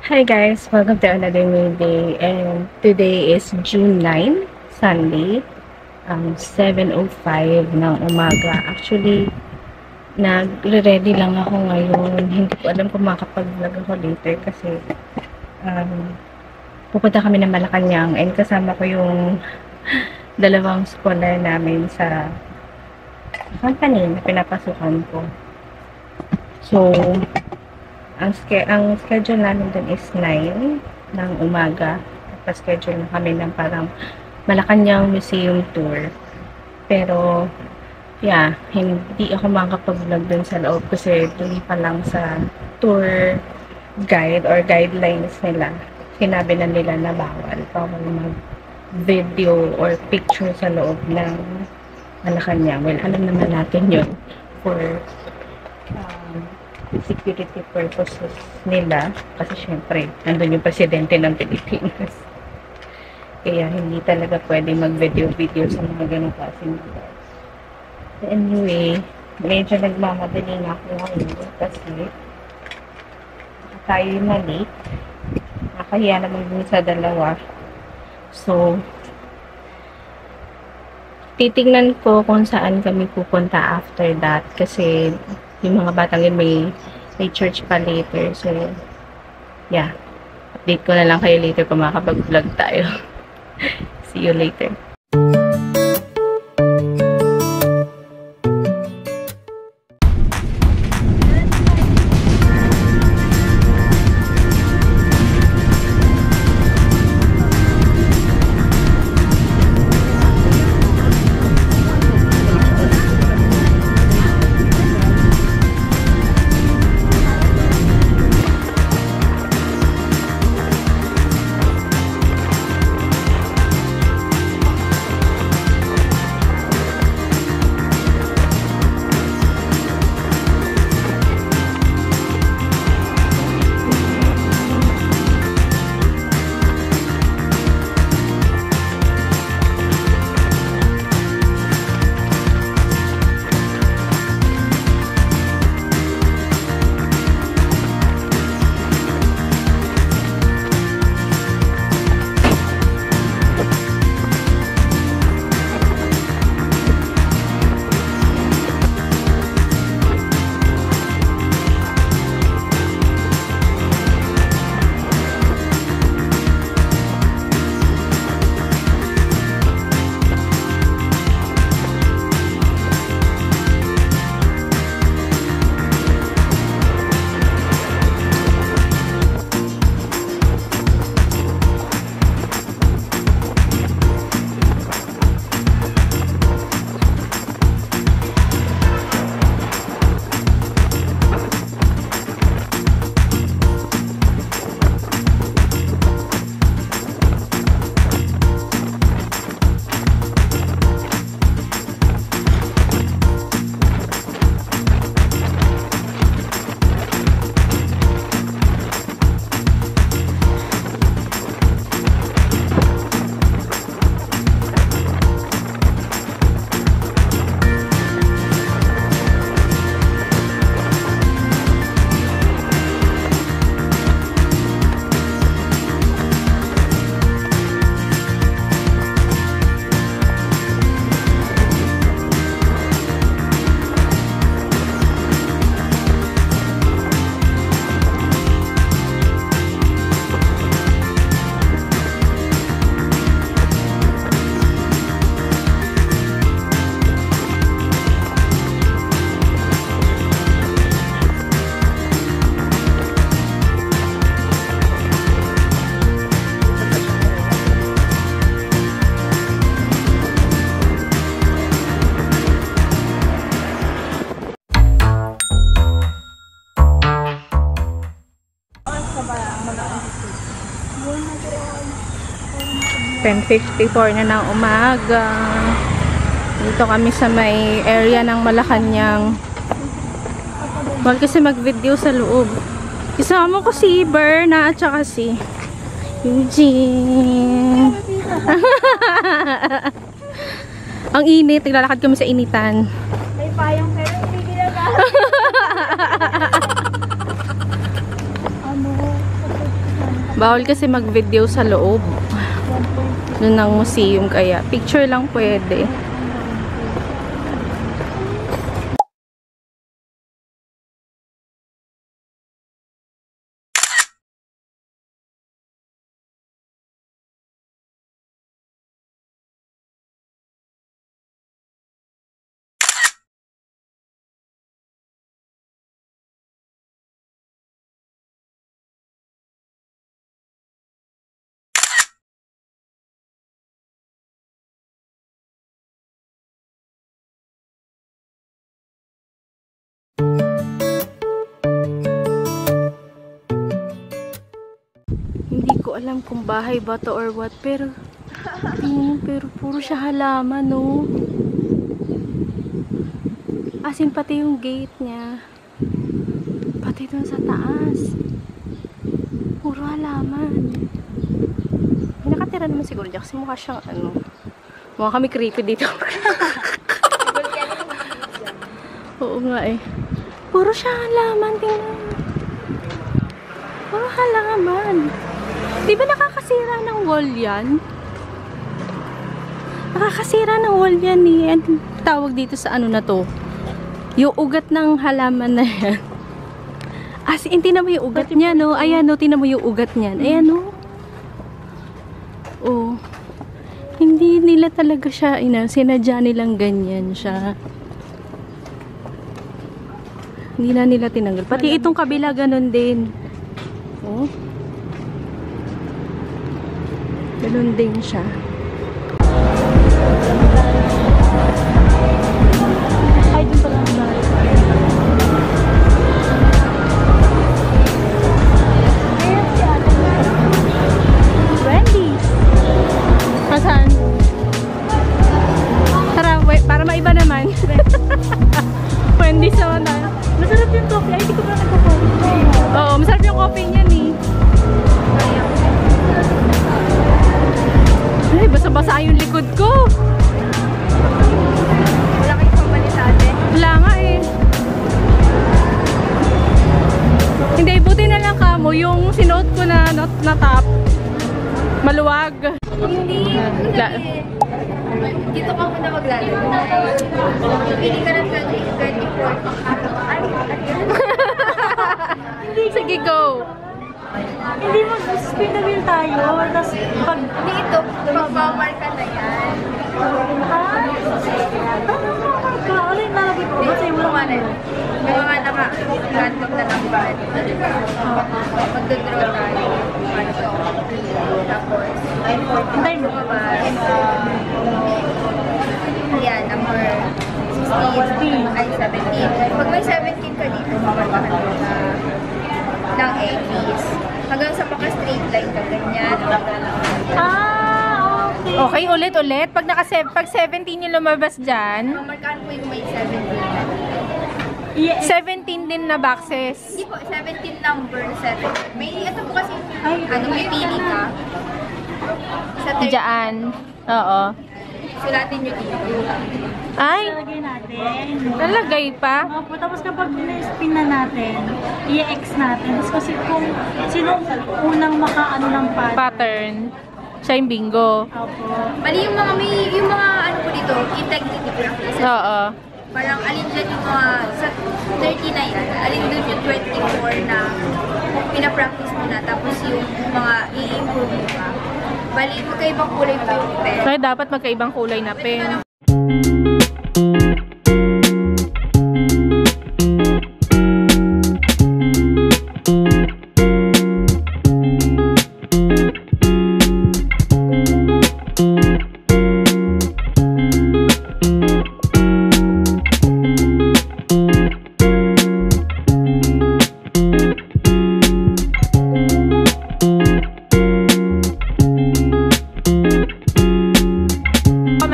Hi guys, welcome to another new day, and today is June 9, Sunday, 7:05 ng umaga. Actually, nagre-ready lang ako ngayon. Hindi ko alam kung makapag-vlog ako later kasi pupunta kami ng Malacanang and kasama ko yung dalawang scholar namin sa company na pinapasukan ko. So, ang schedule namin dun is 9 ng umaga. Pa-schedule na kami ng parang Malacanang Museum Tour. Pero, yeah, hindi ako makakapag-vlog dun sa loob kasi dun pa lang sa tour guide or guidelines nila. Sinabi na nila na bawal mag-video or picture sa loob ng Malacanang. Well, alam naman natin yun for security purposes nila kasi syempre nandun yung presidente ng Pilipinas, kaya hindi talaga pwede mag-video sa mga ganong klaseng lugar. Anyway, medyo nagmamadali na ako ngayon kasi tayo na late, nakahiya naman dun sa dalawa. So titignan ko kung saan kami pupunta after that kasi yung mga batang yun may church pa later. So, yeah. Update ko na lang kayo later kung makakapag-vlog tayo. See you later. (10:54) na ng umaga. Dito kami sa may area ng Malacanang. Huwag kasi mag-video sa loob. Isama ko si Berna at saka si Eugene. Ang init. Naglalakad kami sa initan. May payong pero hindi ginagawa. Bawal kasi mag-video sa loob. Doon ng museum kaya. Picture lang pwede. Hindi ko alam kung bahay ba to or what, pero pero puro siya halaman, no? As in, pati yung gate niya. Pati dun sa taas. Puro halaman. May nakatira naman siguro dyan kasi mukha siyang ano. Mukha kami creepy dito. Oo nga eh. Puro siya halaman. Tingnan. Puro halaman. Di ba nakakasira ng wall yan? Nakakasira ng wall yan eh. Ang tawag dito sa ano na to. Yung ugat ng halaman na yan. As in, tinan mo yung ugat niya, no? Ayan, no? Tinan mo yung ugat niyan. Ayan, no? Oh. Hindi nila talaga siya, sinadya nilang ganyan siya. Hindi na nila tinanggal. Pati itong kabila, ganun din. Oh. Ganun din siya. Ay, dun pala ang bahay. Wendy's. Saan? Tara, wait, para maiba naman. Wendy's naman tayo. Masarap yung coffee. Ay, hindi ko pa nagpo-coffee. Oo, masarap yung coffee niyan eh. Ay, basa-basa yung likod ko. Wala kayong pabalik sa atin. Wala nga eh. Hindi, buti na lang kamo. Yung sinuot ko na top. Maluwag. Hindi. Dito ka muna maglalaro. Pili ka ng 24. Sige, go. Hindi mag-spin na wheel tayo. Tapos pag... Hindi ito. Pag-power ka na yan. Ano yung nalagay ko? Basta yung mga na. May mga naka-random na number. Magdodraw tayo. Tapos, time mo ba? Yan, number 16. Ay, 17. Pag may 17 ka dito, mamarkahan mo ng X. Hanggang sa maka-straight line ka, ganyan. Okay. Okay, ulit. Pag 17 yung lumabas dyan, Mamarkahan po yung may 17. 17 din na boxes. Hindi po, 17 number 7. May, ito po kasi, may pili ka. Sa 30. Diyan. Oo. Sulatin nyo dito. Ay, Lalagay natin. nalagay pa. Opo, tapos kapag na-spin na natin, i-X natin. Tapos kasi kung sino unang makaano ng pad. Pattern. Siya yung bingo. Opo. Bali yung mga ano po dito, integrity practice. Oo. Parang alin dyan yung mga, sa 30 na yan, alin doon yung 24 na pinapractice mo na, tapos yung mga i-improve mo pa. Bali, magkaibang kulay po yung pen. Kaya dapat magkaibang kulay na pen.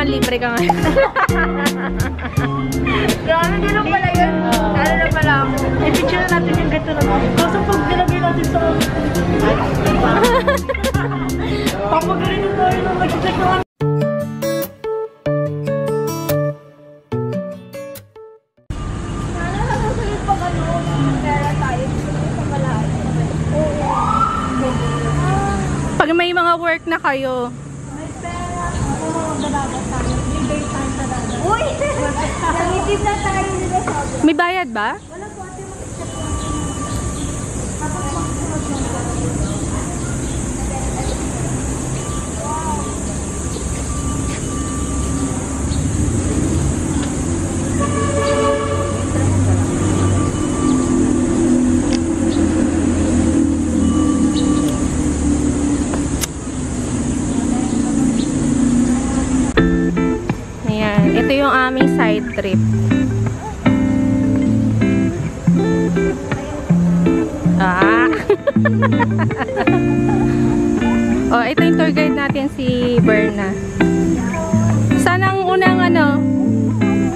Libre ka nga. Grabe, gano'n pala yun. Lalo na pala ako. I-picture na natin yung ganito lang. Kasi pag nilagay natin sa... Papagaling tayo ng mag-check lang. naka-work na kayo. May pera. Oo, dalaga tayo. May daytime talaga. Uy! Nangitip na tayo nila sobra. May bayad ba? Wala po ate mag-check. Tapos magsunod. Ayan. Ito yung aming side trip. Ah. Oh, ito yung tour guide natin si Berna. Saan ang unang ano?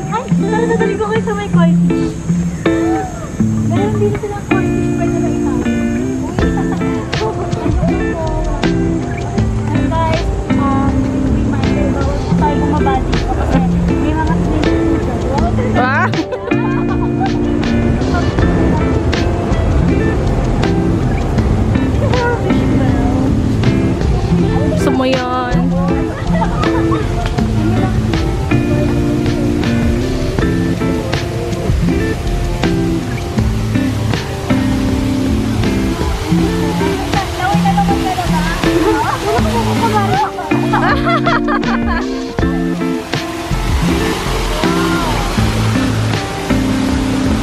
Ay, nadadali ko kayo sa may koi fish. Meron din silang koi fish, pwede na itaw. And guys, reminder, bawal po tayo bumabati kasi may mga snakes dito. Ah. Gusto mo yun? Naway na naman ka na ba?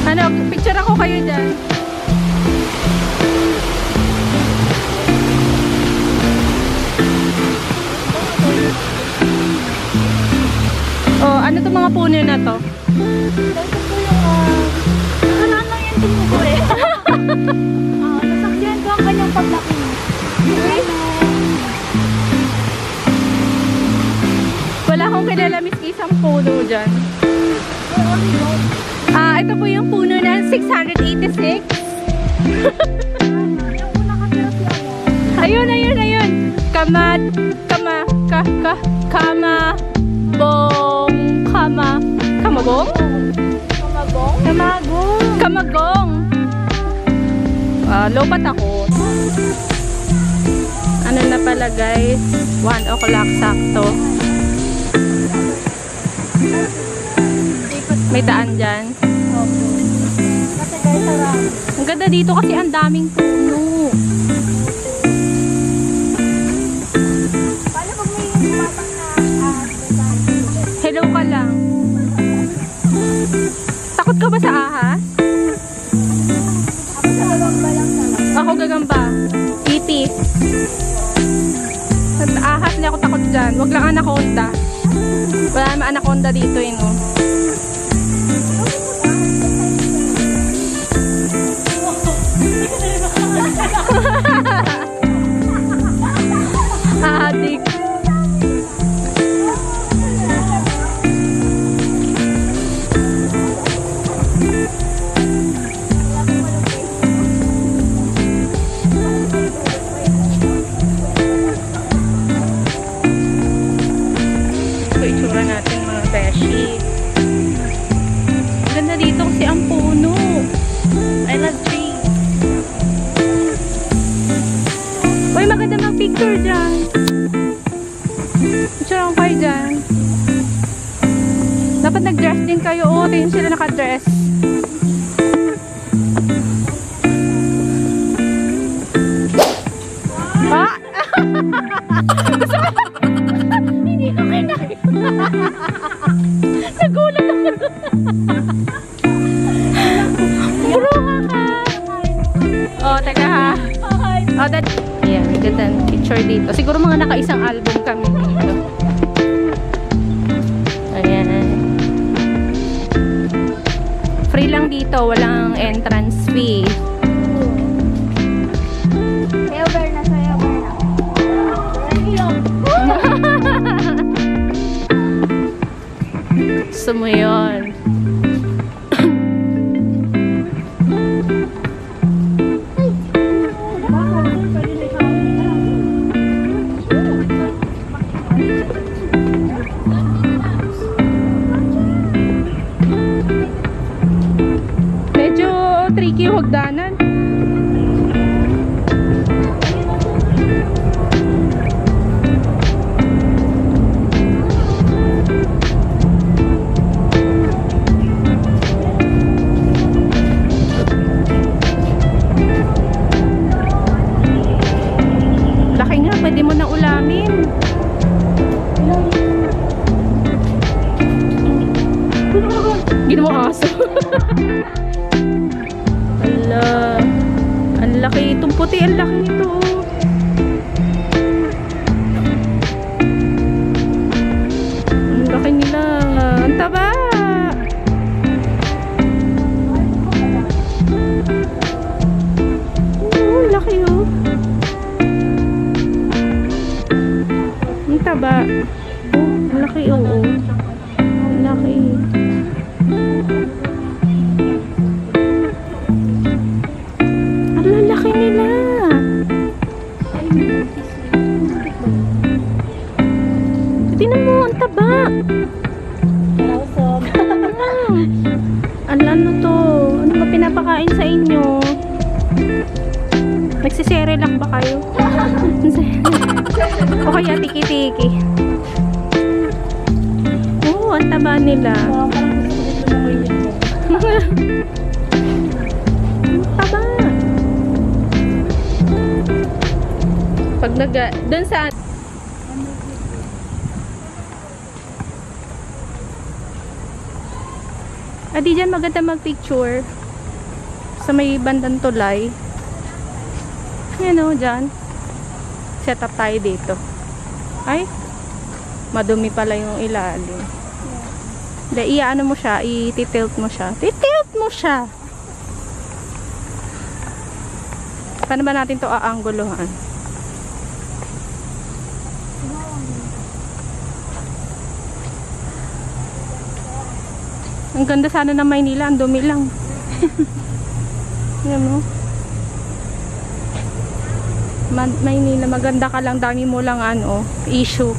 Ano, picture ako kayo dyan. Oh, ano to mga puno na to? Nakaraan lang yan tingin ko eh. Nasakyan ko ang kanyang paglaki. Wala akong kilala miss isang puno dyan. Ah, ito po yung puno na 686. Ayun, ayun, ayun. Kamagong? Kamagong. Lobat ako. Ano na pala guys? 1 o'clock sakto. May daan dyan. Kasi guys, sarap. Ang ganda dito kasi ang daming puno. Paano pag may umatang na Hello ka lang. Takot ka ba sa ahas? ako sa gagamba lang sa Ako gagamba. Iti. Sa ahas na ako takot dyan. Wag lang anaconda. Wala naman anaconda dito eh, no? Adik. Ito itsura natin mga beshi. Ang ganda dito kasi ang puno. I love trees. Uy, maganda mag-picture dyan. Picture ako kayo dyan. Dapat nag-dress din kayo. Oo, tingin sila naka-dress. Ah! Hindi ko kinaya. Nagulat ako. Buruha ka. Oh, teka ha. Oh, that... Ayan, ganda ng picture dito. Siguro mga naka-isang album kami dito. Ayan. Free lang dito. Walang entrance fee. Sayo Berna, sayo Berna. Gusto mo yun. Medyo tricky yung hagdanan. aso. Hala. Ang laki. Itong puti, ang laki nito. Ang laki nila. Ang taba. Ang laki oh. Ang taba. Ang laki oo. Ang laki. Ang lalaki nila. Tingnan mo, ang taba. Ano to? Ano ba pinapakain sa inyo? Nagsiserilac ba kayo? O kaya tiki-tiki? Oo, ang taba nila. Taba. Pag doon sa Adi dyan maganda magpicture sa may bandang tulay. Yan o, dyan. Set up tayo dito. Ay, madumi pala yung ilalim. Hindi, iaano mo siya, i-tilt mo siya. Titilt mo siya! Paano ba natin to aangguluhan? Ang ganda sana ng Maynila, ang dumi lang. Yan mo. Maynila, maganda ka lang, dami mo lang ano, issue.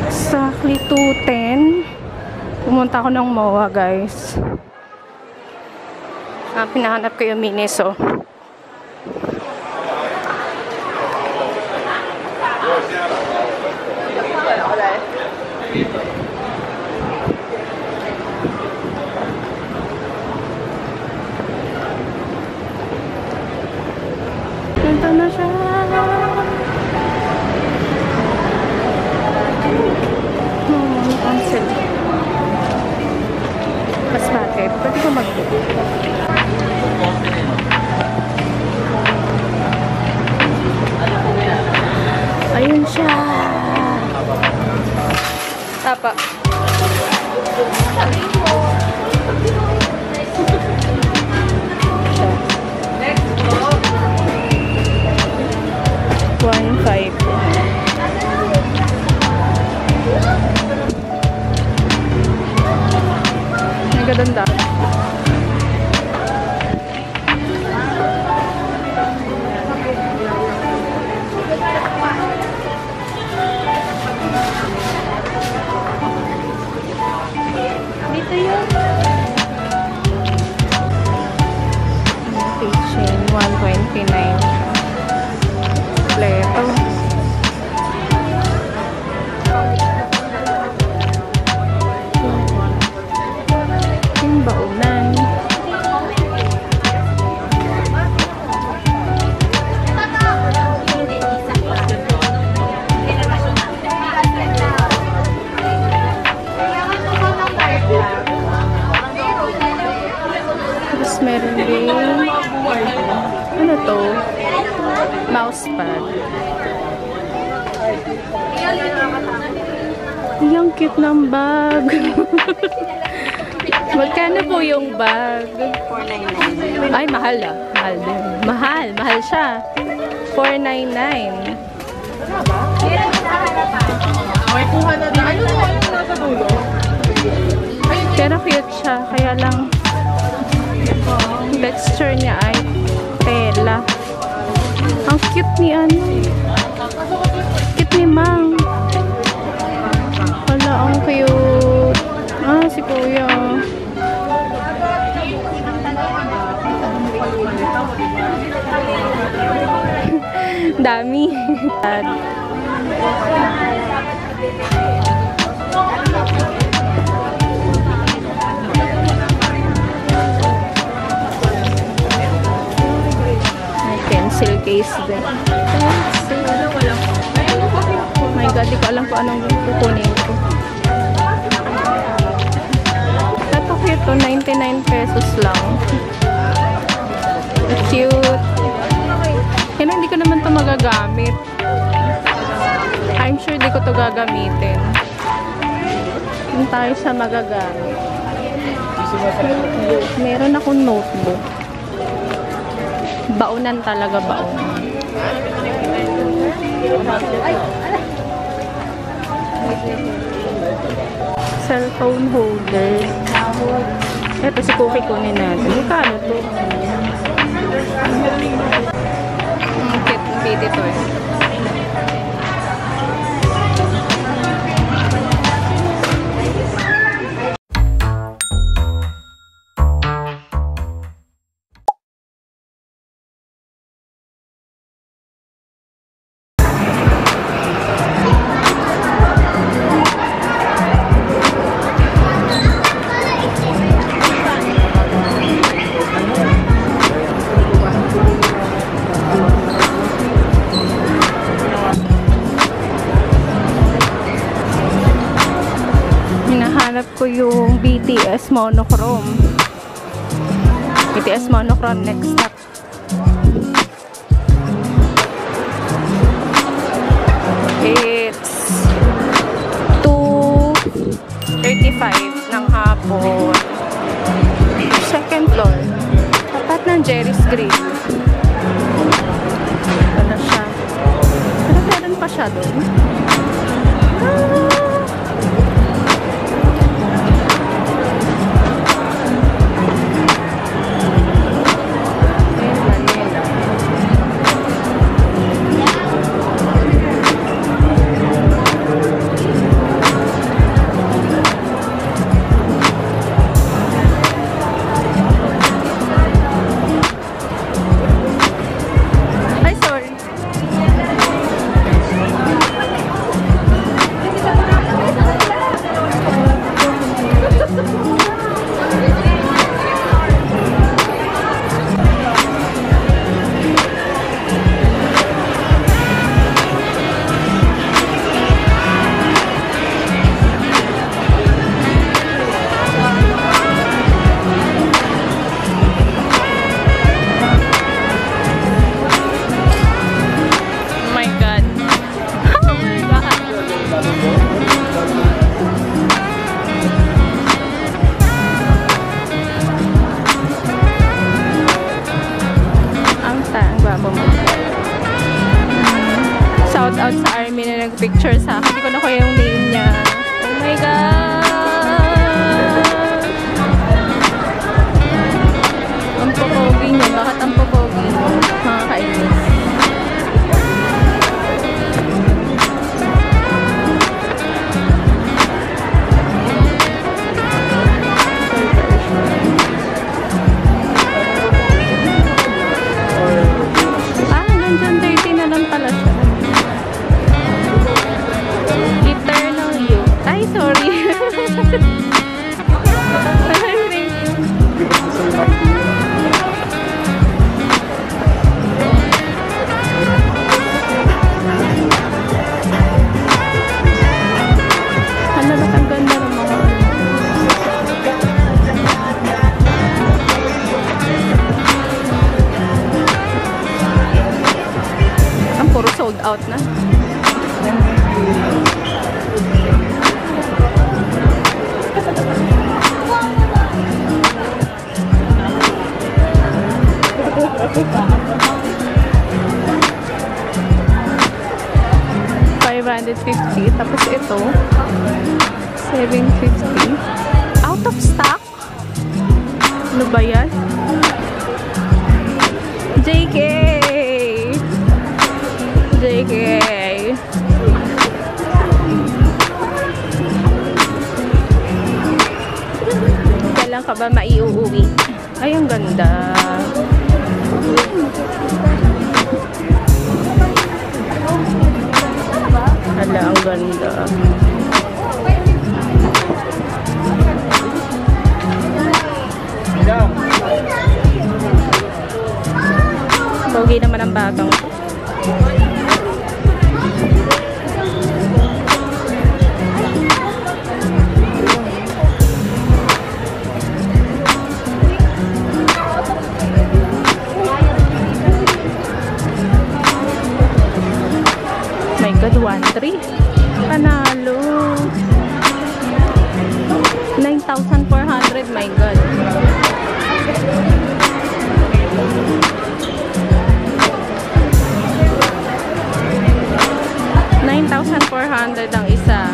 Exactly 2:10. Pumunta ako ng MOA, guys. Pinahanap ko yung Miniso. Ito na siya. Cancel. Mas bakit? Pwede ko mag-book. Ayun siya. Tapa. $1.5. Ganda. Dito yun. Kitchen, $129. Pleto. Baunan. Tapos meron din ano to? Mousepad. Yung cute ng bag. Magkano po yung bag? $4.99. Ay, mahal ah. Mahal din. Mahal. Mahal siya. $4.99. Pero cute siya. Kaya lang texture niya ay tela. Ang cute ni ano. Cute ni Mang. Wala, ang cute. Ah, si Kuya. Dami. case din. Oh my god, di ko alam kung anong kukunin ko. Ito cute to, 99 pesos lang. Cute. Kaya hindi ko naman to magagamit. I'm sure di ko to gagamitin. Yung tayo sa magagamit. Meron akong notebook. Baunan talaga, baunan. Cellphone holder. Ito si Cookie kunin natin. Magkano to? Cute ito eh. Hinahanap ko yung BTS monochrome. BTS monochrome next stop. It's 2:35 ng hapon. Second floor. Tapat ng Jerry's Grill. Ano siya? Pero meron pa siya doon. Shout out sa army na nag-picture sa akin. Hindi ko na kaya yung name niya. Oh my god! Ang popogi niya. Bakit ang popogi? Makakainis. Nandyan 30 na lang pala siya. Eternal You. Ay, sorry. Ano ba ang ganda ng mga puro sold out na. $550. Tapos ito, $750. Out of stock? Ano ba yan? JK! JK. Kailan ka ba maiuuwi? Ay, ang ganda. Hala, ang ganda. Pogi naman ang bagang to. My God, 1.3. Panalo. 9,400. My God. $9,400 ang isa.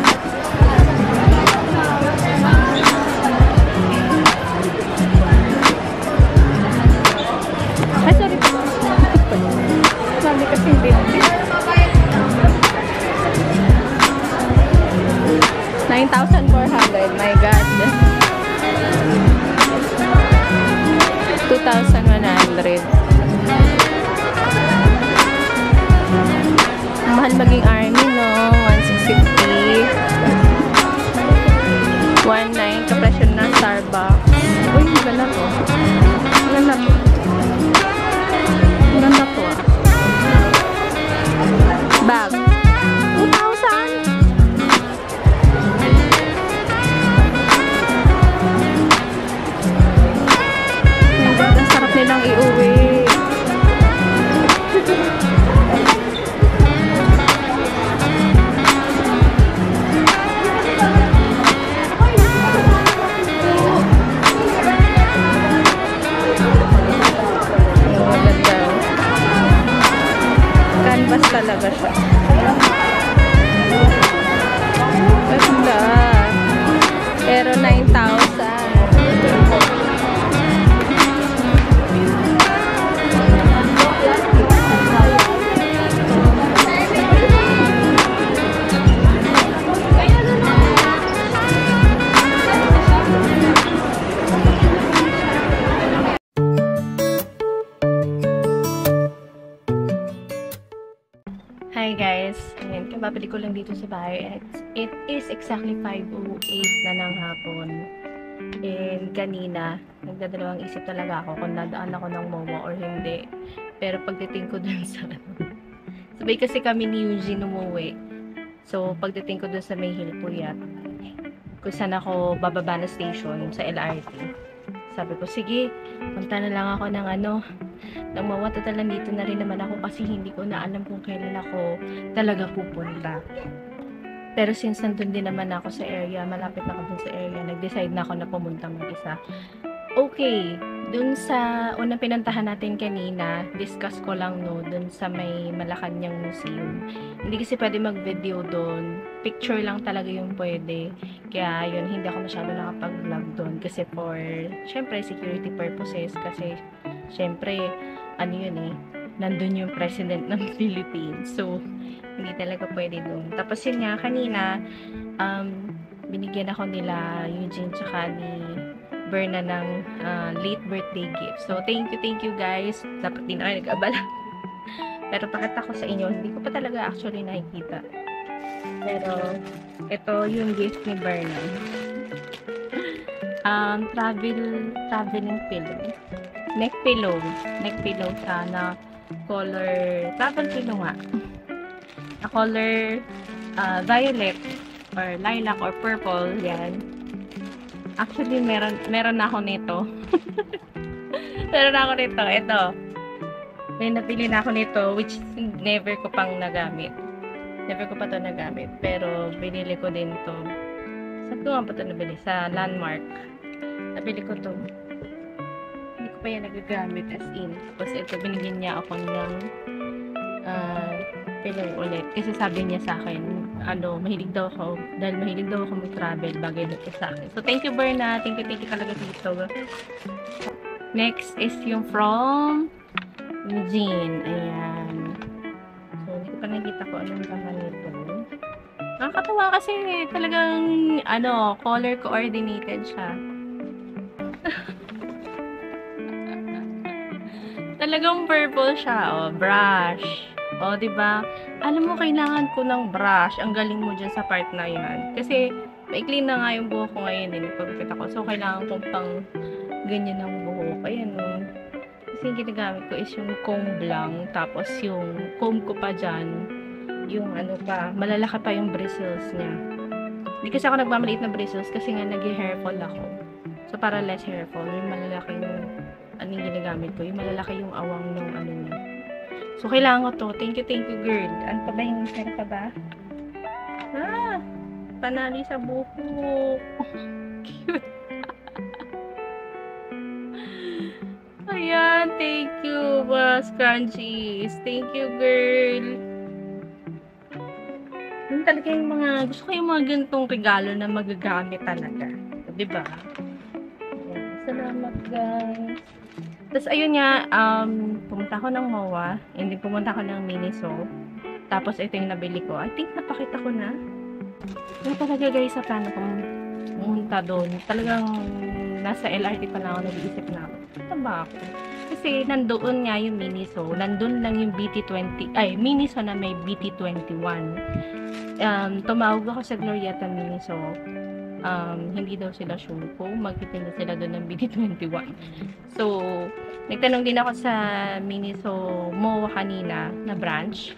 Ay, sorry po. Sabi kasi hindi. 9,400. My God. 2,100. Mahal maging army, no? 1,650. 1,900. Kapresyon na Starbucks. Uy, maganda to. Maganda to. Maganda to, ah. Bag. 2,000. Ang sarap nilang iuwi. Canvas talaga siya. Ganda. Pero 9,000. Hi guys, ayan, kababalik ko lang dito sa bahay. It is exactly 5:08 na ng hapon. And kanina, nagdadalawang isip talaga ako kung nadaan ako ng Momo or hindi. Pero pagdating ko dun sa sabay kasi kami ni Eugene umuwi. So pagdating ko dun sa may Hill Puyat, kung saan ako bababa na station sa LRT. Sabi ko, sige, punta na lang ako ng nang mawatotal dito na rin naman ako kasi hindi ko na alam kung kailan ako talaga pupunta. Pero since nandun din naman ako sa area, malapit na ako dun sa area, nag-decide na ako na pumunta mag-isa. Okay, dun sa unang pinuntahan natin kanina, discuss ko lang dun sa may Malacanang Museum. Hindi kasi pwede mag-video dun. Picture lang talaga yung pwede. Kaya yun, hindi ako masyado nakapag-vlog dun. Kasi for, syempre, security purposes. Kasi, syempre, nandun yung president ng Philippines. So, hindi talaga pwede dun. Tapos yun nga, kanina, binigyan ako nila Eugene tsaka ni Berna ng late birthday gift. So, thank you guys. Dapat din ako nag-abala. Pero pakita ko sa inyo, hindi ko pa talaga actually nakikita. Pero, ito yung gift ni Berna. Traveling pillow. Neck pillow siya na color, travel pillow nga. Na color violet or lilac or purple, yan. Actually, meron na ako nito. Meron na ako nito. Ito. May napili na ako nito, which never ko pang nagamit. Never ko pa to nagamit. Pero, binili ko din to. Saan ko nga pa to nabili? Sa Landmark. Nabili ko to. Hindi ko pa yan nagagamit as in. Tapos ito, binigyan niya ako ng pillow ulit. Kasi sabi niya sa akin, mahilig daw ako. Dahil mahilig daw ako mag-travel, bagay dito sa akin. So, thank you, Berna. Thank you talaga dito. Next is yung from Eugene. Ayan. So, hindi ko pa nakita ko anong laman nito. Nakakatawa kasi talagang, color coordinated siya. Talagang purple siya, brush. Diba? Alam mo, kailangan ko ng brush. Ang galing mo dyan sa part na yan. Kasi, maikli na nga yung buhok ko ngayon, pagpit ako. So, kailangan ko pang ganyan ng buhok. Ayan, Kasi yung ginagamit ko is yung comb lang. Tapos yung comb ko pa dyan, yung ano pa, malalaki pa yung bristles niya. Hindi kasi ako nagmamaliit na bristles kasi nga nag-hair fall ako. So, para less hair fall, yung malalaki yung ano yung ginagamit ko. Yung malalaki yung awang ng ano niya. So, kailangan ko to. Thank you, girl. Ano pa ba yung meron pa ba? Ah! Panali sa buhok. Cute. Ayan, thank you, scrunchies. Thank you, girl. Yun talaga yung mga, gusto ko yung mga ganitong regalo na magagamit talaga. Diba? Ayan, salamat, guys. Tapos, ayun nga, pumunta ako ng MOA, and then pumunta ako ng Miniso. Tapos, ito yung nabili ko. I think, napakita ko na. Yung talaga, guys, sa plano kong pumunta doon. Talagang, nasa LRT pa lang ako, nag-iisip na ako. Ito ba ako? Kasi, nandoon nga yung Miniso. Nandun lang yung BT20, Miniso na may BT21. Tumawag ako sa Glorieta Miniso. Hindi daw sila sure kung magtitinda sila doon ng BT21. So, nagtanong din ako sa Miniso MOA kanina na branch.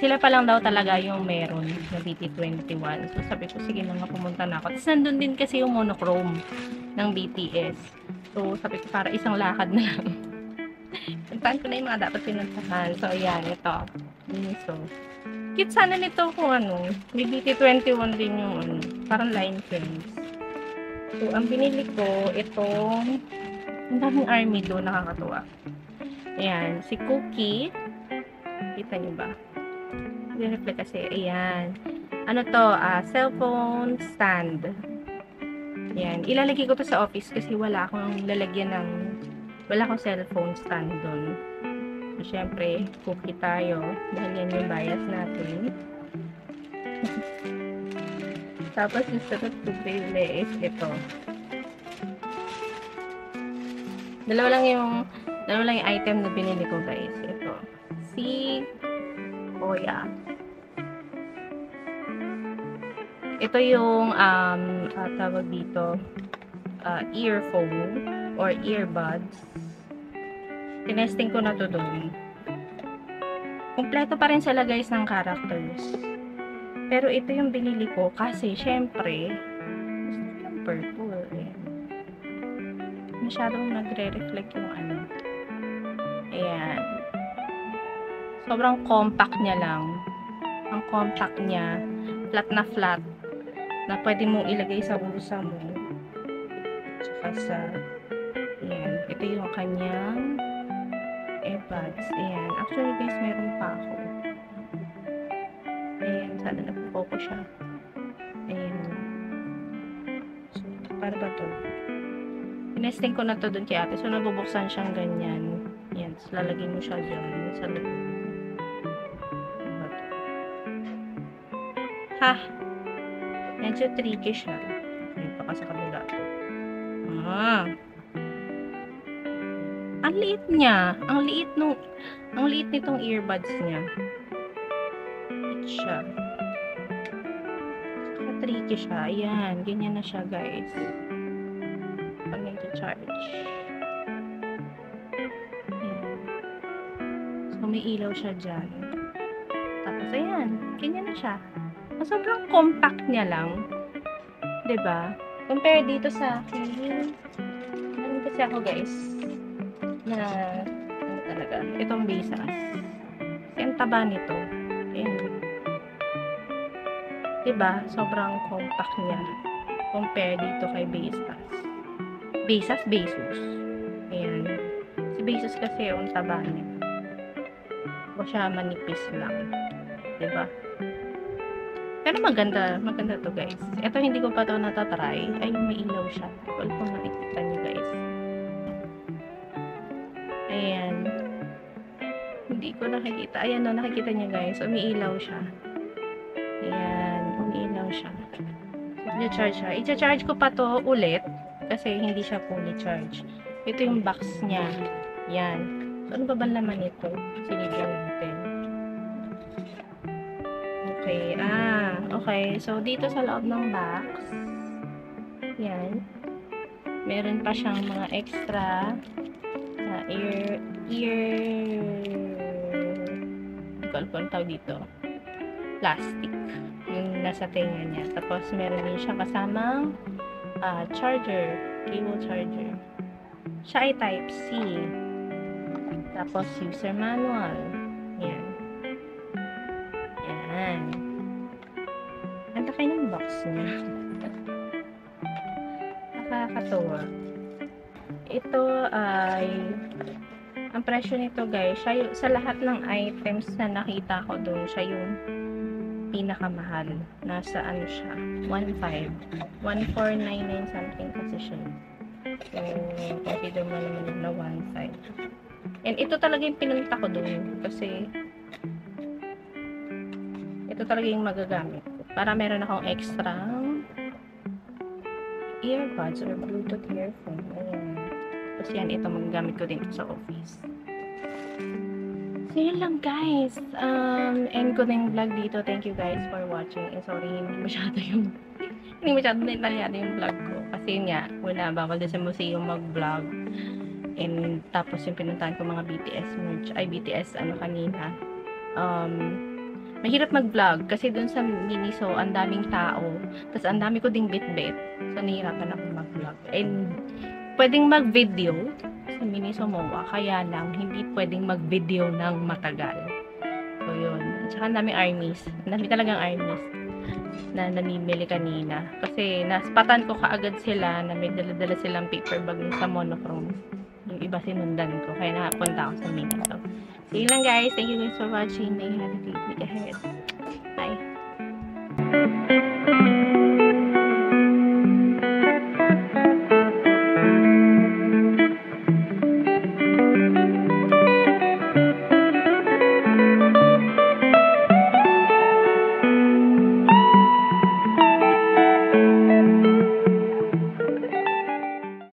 Sila pa lang daw talaga yung meron na BT21. So, sabi ko, sige na nga, pumunta na ako. Tapos, nandun din kasi yung monochrome ng BTS. So, sabi ko, para isang lakad na lang. Puntahan ko na yung mga dapat pinuntahan. So, ayan, ito. Miniso. Cute sana nito kung ano. May BT21 din yung ano. Parang line fence. So, ang binili ko, itong ang daming army doon, nakakatuwa. Ayan, si Cookie. Kita niyo ba? Hindi-reflect kasi. Ayan. Ano to? Cellphone stand. Ayan. Ilalagay ko to sa office kasi wala akong lalagyan ng wala akong cellphone stand doon. So, syempre, Cookie tayo. Dahil yan yung bias natin. Tapos, yung sarap to bili is ito. Dalawa lang yung item na binili ko, guys. Ito. Si Koya. Ito yung tawag dito earphone or earbuds. Tinesting ko na to doon. Kompleto pa rin sila, guys, ng characters. Pero ito yung binili ko kasi syempre gusto ko yung purple eh. Masyadong nagre-reflect yung ano. Ayan. Sobrang compact niya lang. Ang compact niya. Flat na flat. Na pwede mong ilagay sa bulsa mo. Tsaka sa ayan. Ito yung kanyang earbuds. Ayan. Actually, guys, meron pa ako. Ayan. Sana nagpo-focus siya. Ayan. So, para ba to? Tinesting ko na to dun kay ate. So, nabubuksan siyang ganyan. Ayan. So, lalagyan mo siya dyan. Sa loob. Ha! Medyo tricky siya. Ayan. Baka sa kabila to. Ang liit niya. Ang liit nitong earbuds niya. Liit siya. Saka tricky siya. Ayan. Ganyan na siya, guys. Pag nag-charge. Ayan. So, may ilaw siya dyan. Tapos, ayan. Ganyan na siya. Sobrang compact niya lang. 'Di ba? Compare dito sa akin. Meron kasi ako, guys, na ano talaga, itong Bezos. Kasi ang taba nito. Ayan. 'Di ba? Sobrang compact niya. Compare dito kay Bezos. Ayan. Si Bezos kasi yung taba niya. O siya manipis lang. 'Di ba? Pero maganda to, guys. Ito hindi ko pa to natatry. Ay, may ilaw siya. Well, kung makikita nyo, guys. Ayan. Hindi ko nakikita. Ayan, no, nakikita nyo, guys. Umiilaw siya. Ayan, umiilaw siya. I-charge siya. I-charge ko pa to ulit kasi hindi siya fully charged. Ito yung box niya. Yan. So, ano ba ba naman ito? Sinigyan natin. Okay. Okay. So, dito sa loob ng box, yan, meron pa siyang mga extra hindi ko alam kung anong tawag dito. Plastic. Yung nasa tenga niya. Tapos, meron din siya kasamang charger. Cable charger. Siya ay Type-C. Tapos, user manual. Yan. Yan. Ang laki ng box niya. Nakakatawa. Ito ay ang presyo nito guys, siya sa lahat ng items na nakita ko doon, siya yung pinakamahal. Nasa ano siya, 1.5. 1.499 something kasi siya. So, consider mo naman na 1.5. And ito talaga yung pinunta ko doon kasi ito talaga yung magagamit ko. Para meron akong extra earbuds or Bluetooth earphone. Ayan. Tapos yan, ito magagamit ko din sa office. So, yun lang guys. End ko na yung vlog dito. Thank you guys for watching. And sorry, hindi masyado detalyado yung vlog ko. Kasi yun nga, wala bawal din sa museum mag-vlog. And tapos yung pinuntahan ko mga BTS merch, ay BTS ano kanina. Mahirap mag-vlog kasi dun sa Miniso, ang daming tao. Tapos ang dami ko ding bit-bit. So, nahihirapan ako mag-vlog. And pwedeng mag-video sa Miniso MOA. Kaya lang, hindi pwedeng mag-video ng matagal. So, yun. At saka ang daming armies. Ang dami talagang armies na namimili kanina. Kasi naspatan ko kaagad sila na may dala-dala silang paper bag sa monochrome. Yung iba sinundan ko. Kaya nakapunta ako sa Miniso. So, yun lang guys. Thank you guys for watching. May happy week ahead.